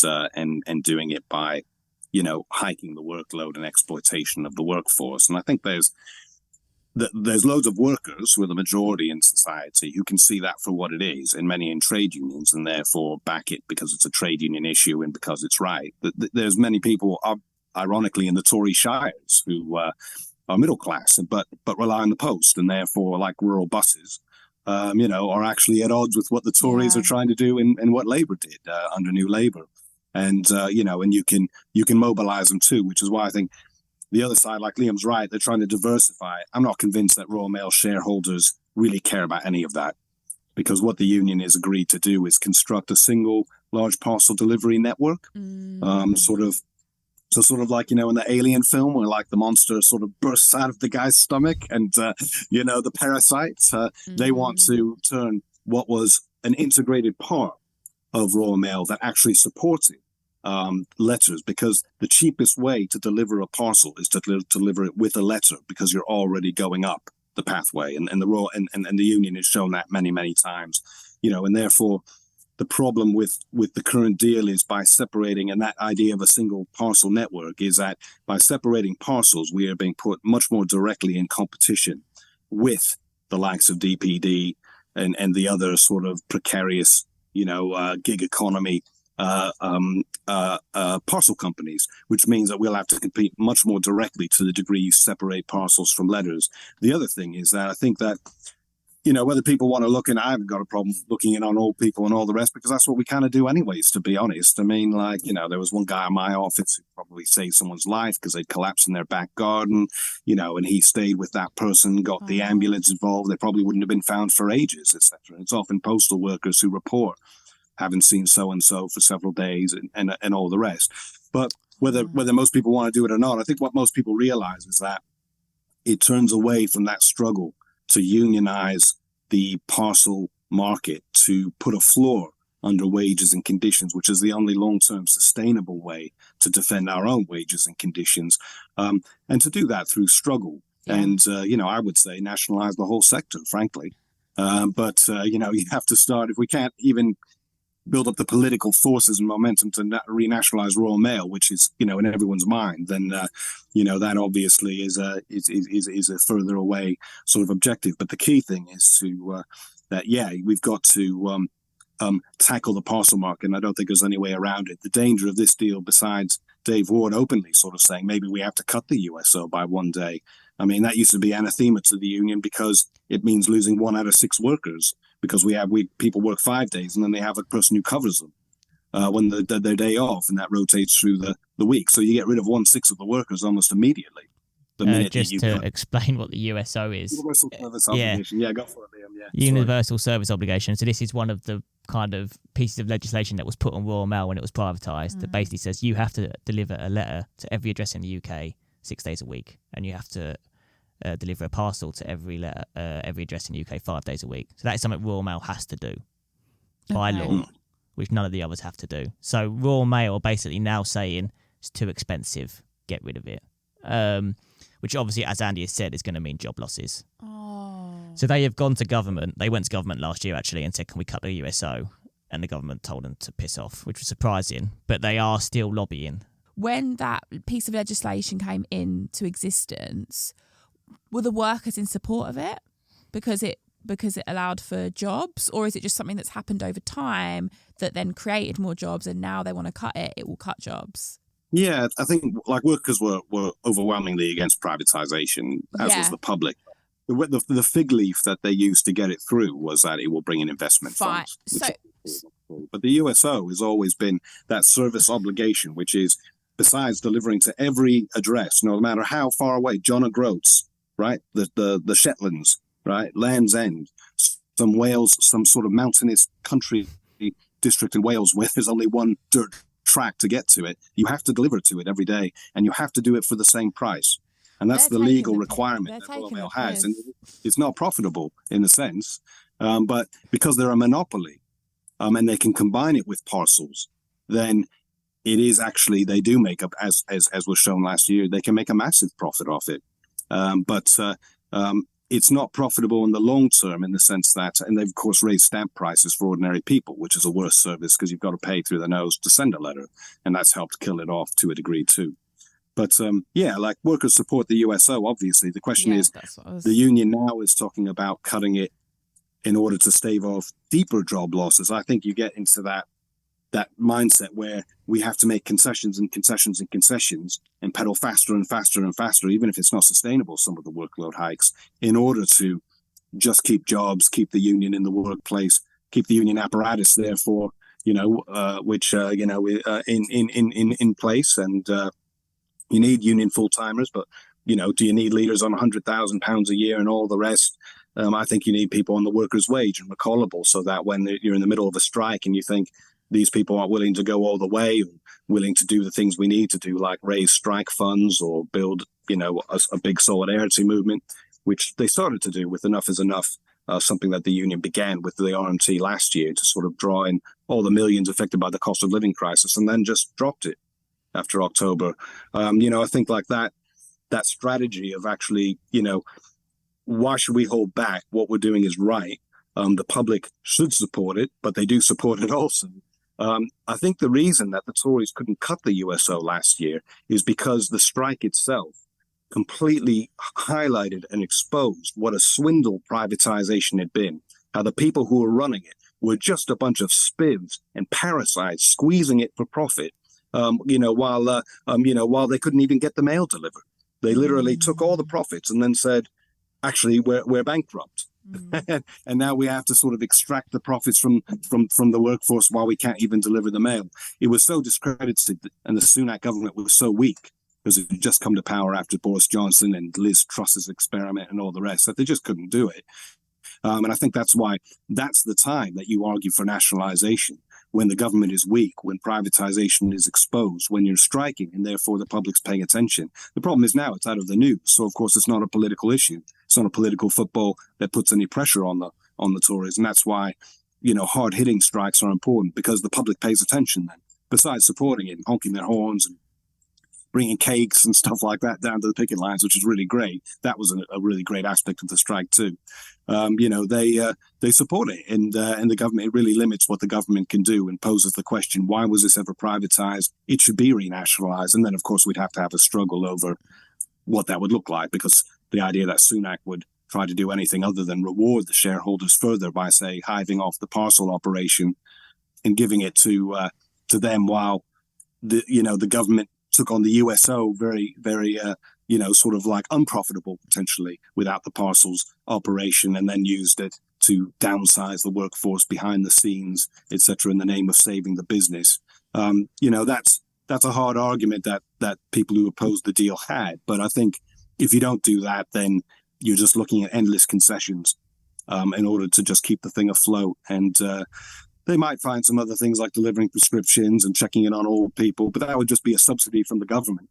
doing it by, hiking the workload and exploitation of the workforce. And I think there's loads of workers who are the majority in society who can see that for what it is, and many in trade unions, and therefore back it because it's a trade union issue and because it's right. There's many people, ironically, in the Tory shires who are middle class but rely on the post, and therefore, like rural buses, are actually at odds with what the Tories are trying to do and what Labour did under New Labour. And and you can mobilise them too, which is why I think the other side, like Liam's right, they're trying to diversify. I'm not convinced that Royal Mail shareholders really care about any of that, because what the union has agreed to do is construct a single large parcel delivery network, sort of like, in the Alien film where like the monster sort of bursts out of the guy's stomach and, the parasites. They want to turn what was an integrated part of Royal Mail that actually supported letters, because the cheapest way to deliver a parcel is to deliver it with a letter, because you're already going up the pathway, and the Royal and the union has shown that many times, and therefore the problem with the current deal is by separating, and that idea of a single parcel network is that by separating parcels, we are being put much more directly in competition with the likes of DPD and the other sort of precarious, gig economy parcel companies, which means that we'll have to compete much more directly to the degree you separate parcels from letters. The other thing is that I think that, whether people want to look in, I haven't got a problem looking in on old people and all the rest, because that's what we kind of do anyways, to be honest. I mean, like, there was one guy in my office who probably saved someone's life because they'd collapsed in their back garden, and he stayed with that person, got the ambulance involved. They probably wouldn't have been found for ages, etc. It's often postal workers who report haven't seen so-and-so for several days and all the rest. But whether most people want to do it or not, I think what most people realize is that it turns away from that struggle to unionize the parcel market, to put a floor under wages and conditions, which is the only long-term sustainable way to defend our own wages and conditions, and to do that through struggle. And, I would say nationalize the whole sector, frankly. But you have to start, if we can't even build up the political forces and momentum to renationalize Royal Mail, which is, in everyone's mind, then, that obviously is a further away sort of objective. But the key thing is we've got to tackle the parcel market, and I don't think there's any way around it. The danger of this deal, besides Dave Ward openly sort of saying maybe we have to cut the USO by one day. I mean, that used to be anathema to the union because it means losing 1 out of 6 workers, because people work 5 days and then they have a person who covers them when their day off, and that rotates through the week. So you get rid of 1/6 of the workers almost immediately. Just to explain what the USO is. Universal Service Obligation. Yeah, go for it, Liam. Yeah. Universal Service Obligation. So this is one of the kind of pieces of legislation that was put on Royal Mail when it was privatised, that basically says you have to deliver a letter to every address in the UK 6 days a week, and you have to deliver a parcel to every address in the UK 5 days a week. So that is something Royal Mail has to do by law, which none of the others have to do. So Royal Mail are basically now saying it's too expensive, get rid of it. Which obviously, as Andy has said, is going to mean job losses. So they have gone to government. They went to government last year, actually, and said, can we cut the USO? And the government told them to piss off, which was surprising. But they are still lobbying. When that piece of legislation came into existence, were the workers in support of it because it allowed for jobs, or is it just something that's happened over time that then created more jobs and now they want to cut it will cut jobs? Yeah, I think like workers were overwhelmingly against privatization, as was the public. The fig leaf that they used to get it through was that it will bring in investment funds. But the USO has always been that service obligation, which is, besides delivering to every address, no matter how far away, John O'Groats, right, the Shetlands, right, Land's End, some Wales, some sort of mountainous country district in Wales where there's only one dirt track to get to it, you have to deliver to it every day, and you have to do it for the same price. And that's the legal requirement that Royal Mail has. And it's not profitable in a sense, but because they're a monopoly, and they can combine it with parcels, then it is actually, they do make up, as was shown last year, they can make a massive profit off it. But it's not profitable in the long term in the sense that, and they've of course raised stamp prices for ordinary people, which is a worse service because you've got to pay through the nose to send a letter. And that's helped kill it off to a degree too. But like workers support the USO, obviously. The question is, the union now is talking about cutting it in order to stave off deeper job losses. I think you get into that mindset where we have to make concessions and concessions and concessions and pedal faster and faster and faster, even if it's not sustainable, some of the workload hikes, in order to just keep jobs, keep the union in the workplace, keep the union apparatus therefore, in place. And you need union full-timers, but, do you need leaders on £100,000 a year and all the rest? I think you need people on the workers' wage and recallable, so that when you're in the middle of a strike and you think these people aren't willing to go all the way, willing to do the things we need to do, like raise strike funds or build, a big solidarity movement, which they started to do with Enough is Enough, something that the union began with the RMT last year to sort of draw in all the millions affected by the cost of living crisis, and then just dropped it after October. I think like that strategy of actually, why should we hold back? What we're doing is right. The public should support it, but they do support it also. I think the reason that the Tories couldn't cut the USO last year is because the strike itself completely highlighted and exposed what a swindle privatization had been, how the people who were running it were just a bunch of spivs and parasites squeezing it for profit, while they couldn't even get the mail delivered. They literally took all the profits and then said, actually, we're bankrupt. And now we have to sort of extract the profits from the workforce while we can't even deliver the mail. It was so discredited, and the Sunak government was so weak because it had just come to power after Boris Johnson and Liz Truss's experiment and all the rest, that they just couldn't do it. And I think that's why that's the time that you argue for nationalization, when the government is weak, when privatization is exposed, when you're striking and therefore the public's paying attention. The problem is now it's out of the news. So, of course, it's not a political issue. It's not a political football that puts any pressure on the Tories. And that's why, hard-hitting strikes are important, because the public pays attention then, besides supporting it and honking their horns and bringing cakes and stuff like that down to the picket lines, which is really great. That was a really great aspect of the strike too. They support it, and the government, it really limits what the government can do and poses the question, why was this ever privatized? It should be renationalized. And then, of course, we'd have to have a struggle over what that would look like, because the idea that Sunak would try to do anything other than reward the shareholders further by, say, hiving off the parcel operation and giving it to them, while the government took on the USO very, very, sort of like unprofitable potentially without the parcels operation, and then used it to downsize the workforce behind the scenes, etc., in the name of saving the business. That's a hard argument that people who opposed the deal had. But I think if you don't do that, then you're just looking at endless concessions in order to just keep the thing afloat. And they might find some other things like delivering prescriptions and checking in on old people, but that would just be a subsidy from the government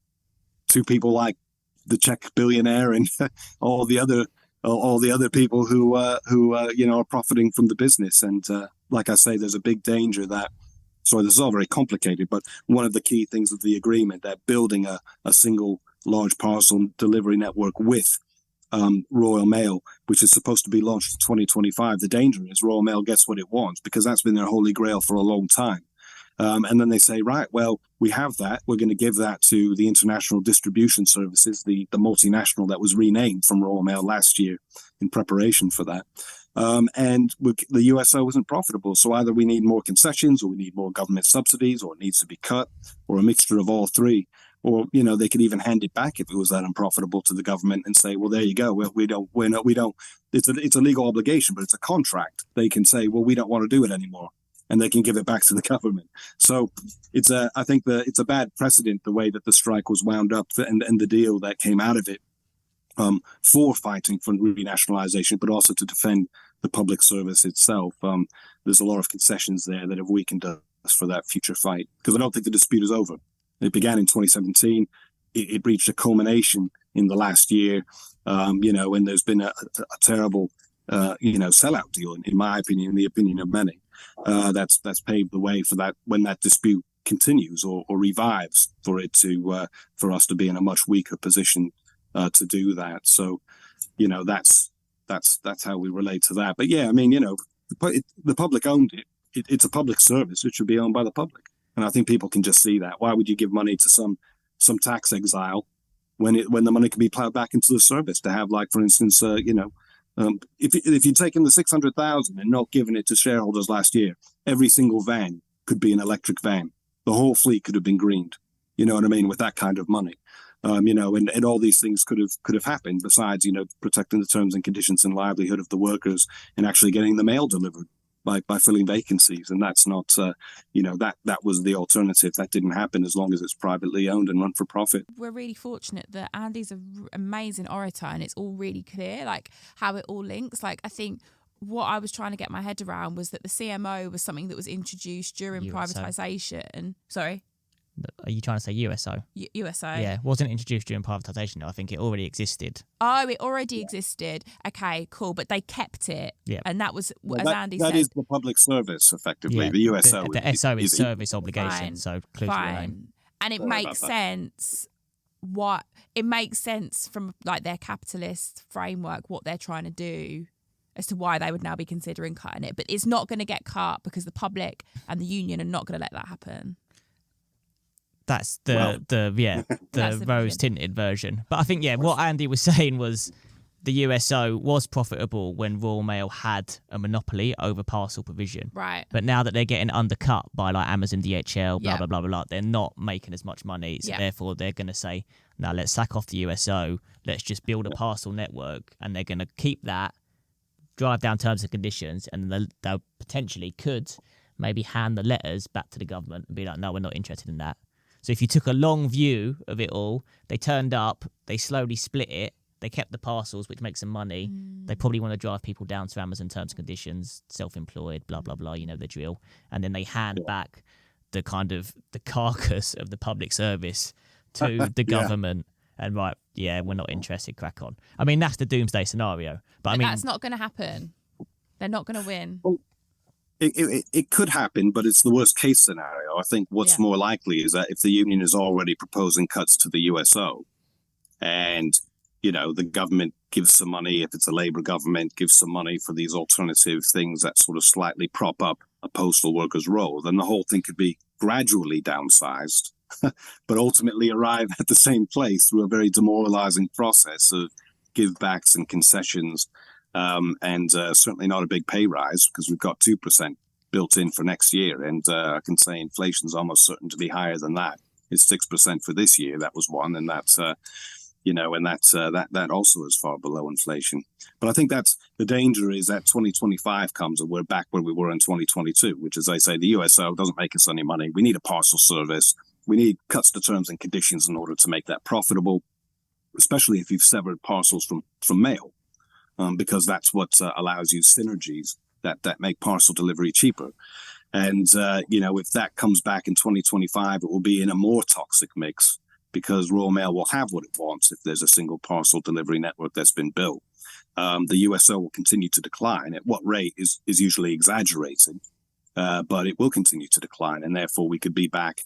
to people like the Czech billionaire and all the other people who are profiting from the business. And like I say, there's a big danger that, sorry, this is all very complicated, but one of the key things of the agreement, that building a single large parcel delivery network with Royal Mail, which is supposed to be launched in 2025. The danger is Royal Mail gets what it wants, because that's been their holy grail for a long time. And then they say, right, well, we have that. We're going to give that to the International Distribution Services, the multinational that was renamed from Royal Mail last year in preparation for that. And the USO isn't profitable. So either we need more concessions, or we need more government subsidies, or it needs to be cut, or a mixture of all three. Or, they could even hand it back if it was that unprofitable to the government and say, well, there you go. We don't, it's a legal obligation, but it's a contract. They can say, well, we don't want to do it anymore, and they can give it back to the government. So I think it's a bad precedent, the way that the strike was wound up, and the deal that came out of it, for fighting for renationalization, but also to defend the public service itself. There's a lot of concessions there that have weakened us for that future fight, because I don't think the dispute is over. It began in 2017. It reached a culmination in the last year, and there's been a terrible, sellout deal, in my opinion, in the opinion of many. That's paved the way for that, when that dispute continues or revives, for us to be in a much weaker position to do that. So, that's how we relate to that. But yeah, I mean, the public owned it. It's a public service. It should be owned by the public. And I think people can just see that. Why would you give money to some tax exile when the money can be plowed back into the service to have, like, for instance, if you'd taken the 600,000 and not given it to shareholders last year, every single van could be an electric van. The whole fleet could have been greened. You know what I mean? With that kind of money, and all these things could have happened. Besides, protecting the terms and conditions and livelihood of the workers, and actually getting the mail delivered by filling vacancies. And that's not, that was the alternative. That didn't happen, as long as it's privately owned and run for profit. We're really fortunate that Andy's an amazing orator, and it's all really clear, like, how it all links. Like, I think what I was trying to get my head around was that the CMO was something that was introduced during privatisation. Sorry? Are you trying to say USO? USO. Yeah, it wasn't introduced during privatisation. I think it already existed. Oh, it already existed. Okay, cool. But they kept it. Yeah. And that was, as Andy said. That is the public service, effectively. Yeah. The USO. The SO is service obligation, fine, so clearly fine. And it makes sense. It makes sense from, like, their capitalist framework, what they're trying to do, as to why they would now be considering cutting it. But it's not going to get cut, because the public and the union are not going to let that happen. That's the rose tinted version. But I think, what Andy was saying was the USO was profitable when Royal Mail had a monopoly over parcel provision. Right. But now that they're getting undercut by, like, Amazon, DHL, blah, blah, blah, blah, they're not making as much money. So therefore they're going to say, no, let's sack off the USO. Let's just build a parcel network. And they're going to keep that, drive down terms and conditions, and they'll potentially could maybe hand the letters back to the government and be like, no, we're not interested in that. So if you took a long view of it all, they turned up, they slowly split it, they kept the parcels, which makes them money. They probably want to drive people down to Amazon terms and conditions, self-employed, blah, blah, blah, the drill. And then they hand back the carcass of the public service to the government. And we're not interested, crack on. I mean, that's the doomsday scenario. But I mean, that's not going to happen. They're not going to win. Well, it could happen, but it's the worst case scenario. I think what's more likely is that if the union is already proposing cuts to the USO, and the government gives some money, if it's a Labour government, gives some money for these alternative things that sort of slightly prop up a postal worker's role, then the whole thing could be gradually downsized, but ultimately arrive at the same place through a very demoralizing process of give-backs and concessions. And certainly not a big pay rise, because we've got 2% built in for next year. And I can say inflation's almost certain to be higher than that. It's 6% for this year. That was one. And that's, that also is far below inflation. But I think that's the danger, is that 2025 comes and we're back where we were in 2022, which, as I say, the USO doesn't make us any money. We need a parcel service. We need cuts to terms and conditions in order to make that profitable, especially if you've severed parcels from mail. Because that's what allows you synergies that make parcel delivery cheaper. And, if that comes back in 2025, it will be in a more toxic mix, because Royal Mail will have what it wants if there's a single parcel delivery network that's been built. The USO will continue to decline. At what rate is usually exaggerated, but it will continue to decline. And therefore we could be back,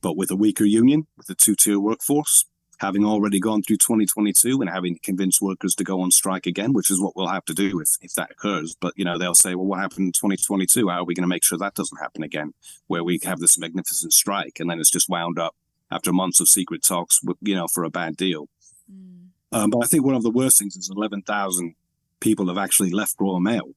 but with a weaker union, with a two-tier workforce, having already gone through 2022 and having to convince workers to go on strike again, which is what we'll have to do if that occurs. But, they'll say, well, what happened in 2022? How are we going to make sure that doesn't happen again, where we have this magnificent strike and then it's just wound up after months of secret talks, for a bad deal. But I think one of the worst things is 11,000 people have actually left Royal Mail.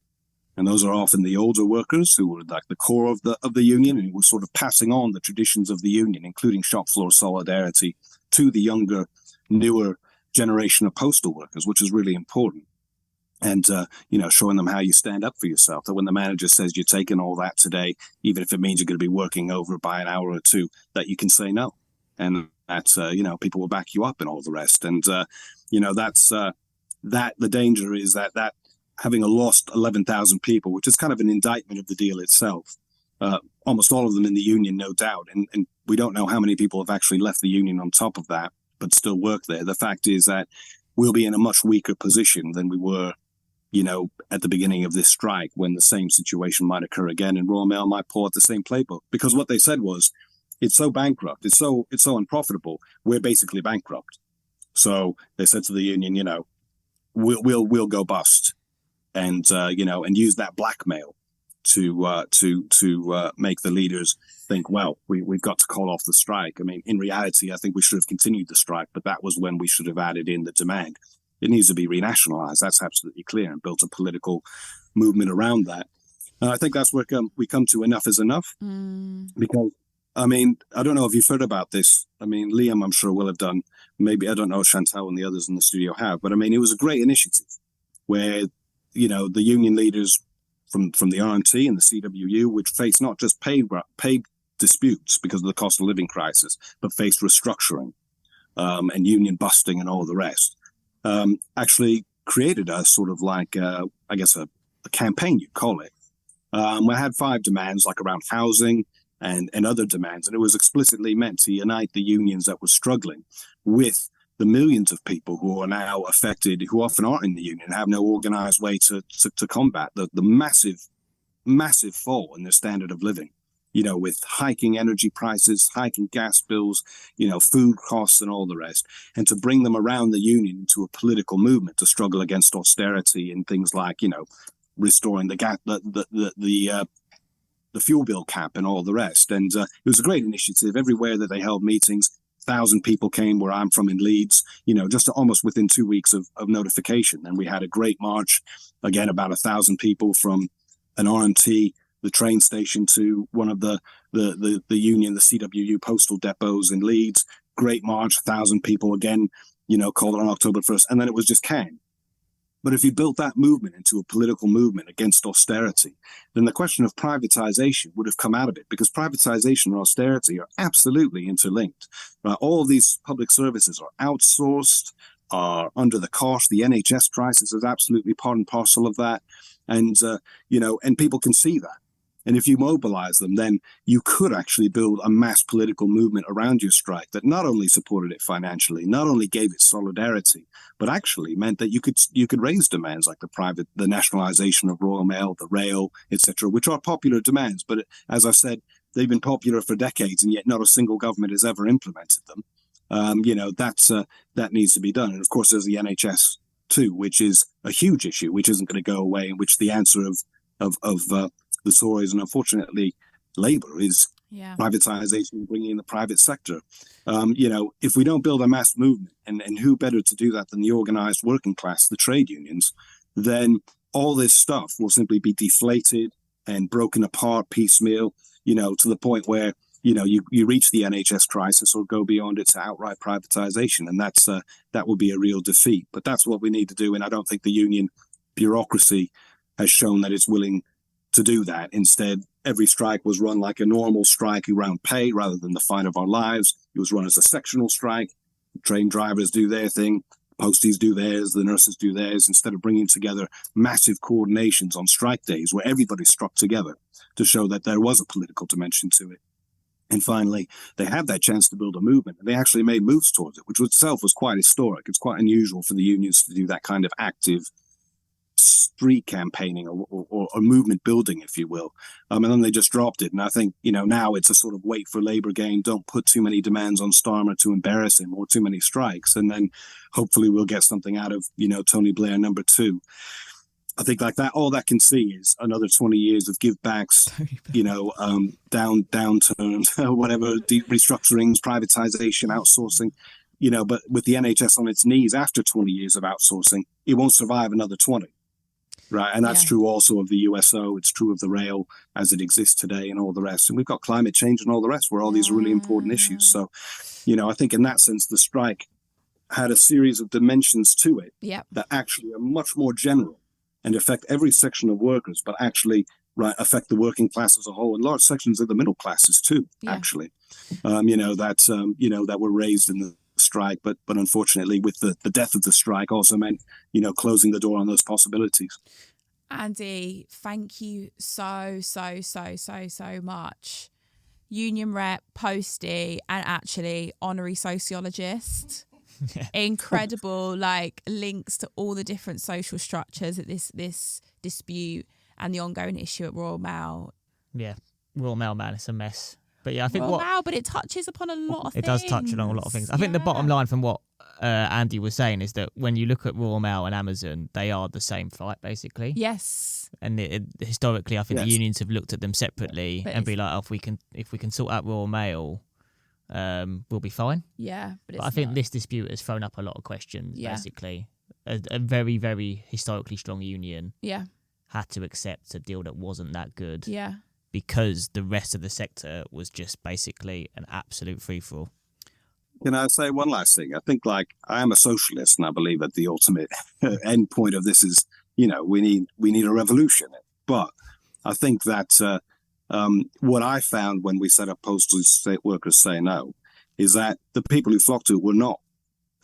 And those are often the older workers who were like the core of the union and who were sort of passing on the traditions of the union, including shop floor solidarity, to the younger, newer generation of postal workers, which is really important. And, showing them how you stand up for yourself, that when the manager says you're taking all that today, even if it means you're going to be working over by an hour or two, that you can say no. And that, people will back you up and all the rest. And, that's that the danger is that having lost 11,000 people, which is kind of an indictment of the deal itself, almost all of them in the union, no doubt. And we don't know how many people have actually left the union on top of that, but still work there. The fact is that we'll be in a much weaker position than we were, at the beginning of this strike, when the same situation might occur again and Royal Mail might pull out the same playbook. Because what they said was, it's so bankrupt, it's so unprofitable, we're basically bankrupt. So they said to the union, we'll go bust. And and use that blackmail to make the leaders think, well, we've got to call off the strike. I mean, in reality, I think we should have continued the strike, but that was when we should have added in the demand. It needs to be renationalized. That's absolutely clear, and built a political movement around that. And I think that's where we come to enough is enough. Because, I don't know if you've heard about this. Liam, I'm sure, will have done. Maybe, I don't know if Chantal and the others in the studio have, but it was a great initiative where the union leaders from the RMT and the CWU would face not just paid disputes because of the cost of living crisis, but faced restructuring and union busting and all the rest. Actually created a sort of like, a campaign, you'd call it. We had 5 demands, like around housing and other demands, and it was explicitly meant to unite the unions that were struggling with the millions of people who are now affected, who often aren't in the union, have no organized way to combat the massive fall in their standard of living, with hiking energy prices, hiking gas bills, food costs and all the rest, and to bring them around the union into a political movement to struggle against austerity and things like, restoring the fuel bill cap and all the rest. And it was a great initiative. Everywhere that they held meetings, 1,000 people came where I'm from in Leeds, just almost within 2 weeks of notification. And we had a great march, again, about 1,000 people from an RMT, the train station, to one of the union, the CWU postal depots in Leeds. Great march, 1,000 people again, called on October 1st. And then it was just canned. But if you built that movement into a political movement against austerity, then the question of privatization would have come out of it, because privatization and austerity are absolutely interlinked. All of these public services are outsourced, are under the cost. The NHS crisis is absolutely part and parcel of that. And, and people can see that. And if you mobilize them, then you could actually build a mass political movement around your strike that not only supported it financially, not only gave it solidarity, but actually meant that you could raise demands like the nationalization of Royal Mail, the rail, etc., which are popular demands. But as I've said, they've been popular for decades, and yet not a single government has ever implemented them. That needs to be done. And of course, there's the NHS too, which is a huge issue, which isn't going to go away, in which the answer of the Tories and unfortunately Labour is privatisation, bringing in the private sector. If we don't build a mass movement, and who better to do that than the organised working class, the trade unions, then all this stuff will simply be deflated and broken apart piecemeal, to the point where, you reach the NHS crisis or go beyond it to outright privatisation. And that would be a real defeat. But that's what we need to do. And I don't think the union bureaucracy has shown that it's willing to do that. Instead, every strike was run like a normal strike around pay rather than the fight of our lives. It was run as a sectional strike. Train drivers do their thing, posties do theirs, the nurses do theirs, instead of bringing together massive coordinations on strike days where everybody struck together to show that there was a political dimension to it. And finally, they had that chance to build a movement, and they actually made moves towards it, which itself was quite historic. It's quite unusual for the unions to do that kind of active street campaigning or movement building, if you will. And then they just dropped it. And I think, now it's a sort of wait for Labour game. Don't put too many demands on Starmer to embarrass him, or too many strikes. And then hopefully we'll get something out of, Tony Blair number 2. I think like that, all that can see is another 20 years of give backs, downturns, whatever, deep restructurings, privatisation, outsourcing, but with the NHS on its knees after 20 years of outsourcing, it won't survive another 20. Right. And that's true also of the USO. It's true of the rail as it exists today and all the rest. And we've got climate change and all the rest, where all these are really important issues. So, I think in that sense, the strike had a series of dimensions to it that actually are much more general and affect every section of workers, but actually affect the working class as a whole, and large sections of the middle classes too, actually, that were raised in the strike. But unfortunately, with the death of the strike also meant, closing the door on those possibilities. Andy, thank you so much. Union rep, postie, and actually honorary sociologist. Incredible links to all the different social structures that this dispute and the ongoing issue at Royal Mail. Royal Mail, man, it's a mess. But I think Royal Mail, but it touches upon a lot of things. It does touch on a lot of things. I think the bottom line from what Andy was saying is that when you look at Royal Mail and Amazon, they are the same fight, basically. Yes. And historically, I think the unions have looked at them separately and be like, if we can sort out Royal Mail, we'll be fine. Yeah, but I think this dispute has thrown up a lot of questions. Basically, a very, very historically strong union had to accept a deal that wasn't that good. Because the rest of the sector was just basically an absolute free-for-all. Can I say one last thing? I think I am a socialist, and I believe that the ultimate end point of this is, we need a revolution. But I think that what I found when we set up Postal State Workers Say No is that the people who flocked to it were not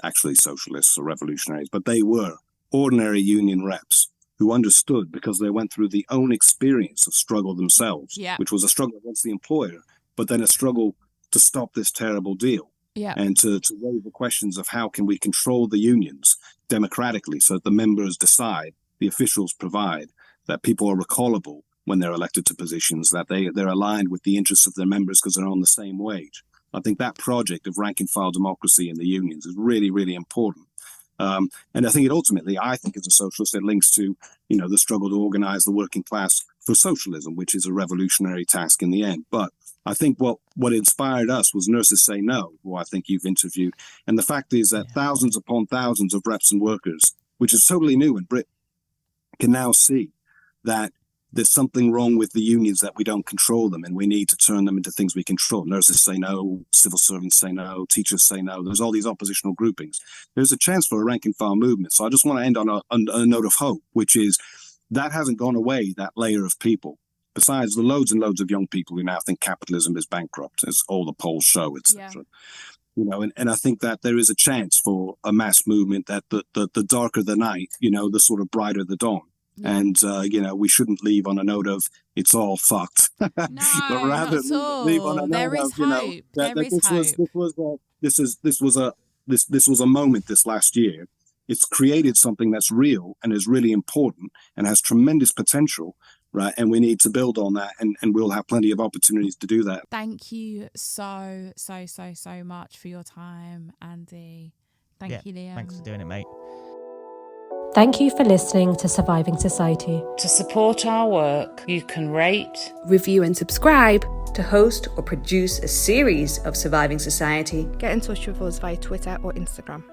actually socialists or revolutionaries, but they were ordinary union reps who understood, because they went through the own experience of struggle themselves, which was a struggle against the employer, but then a struggle to stop this terrible deal. And to raise the questions of how can we control the unions democratically so that the members decide, the officials provide, that people are recallable when they're elected to positions, that they're aligned with the interests of their members because they're on the same wage. I think that project of rank and file democracy in the unions is really, really important. And I think I think as a socialist, it links to, the struggle to organize the working class for socialism, which is a revolutionary task in the end. But I think what inspired us was Nurses Say No, who I think you've interviewed. And the fact is that thousands upon thousands of reps and workers, which is totally new in Britain, can now see that there's something wrong with the unions, that we don't control them, and we need to turn them into things we control. Nurses say no, civil servants say no, teachers say no. There's all these oppositional groupings. There's a chance for a rank and file movement. So I just want to end on a note of hope, which is that hasn't gone away, that layer of people. Besides the loads and loads of young people who now think capitalism is bankrupt, as all the polls show, etc. And I think that there is a chance for a mass movement, that the darker the night, the sort of brighter the dawn. And, we shouldn't leave on a note of it's all fucked. No, but rather not at all. Leave on a note of, hope. This was a moment this last year. It's created something that's real and is really important and has tremendous potential. Right. And we need to build on that, and we'll have plenty of opportunities to do that. Thank you so much for your time, Andy. Thank you, Liam. Thanks for doing it, mate. Thank you for listening to Surviving Society. To support our work, you can rate, review and subscribe. To host or produce a series of Surviving Society, get in touch with us via Twitter or Instagram.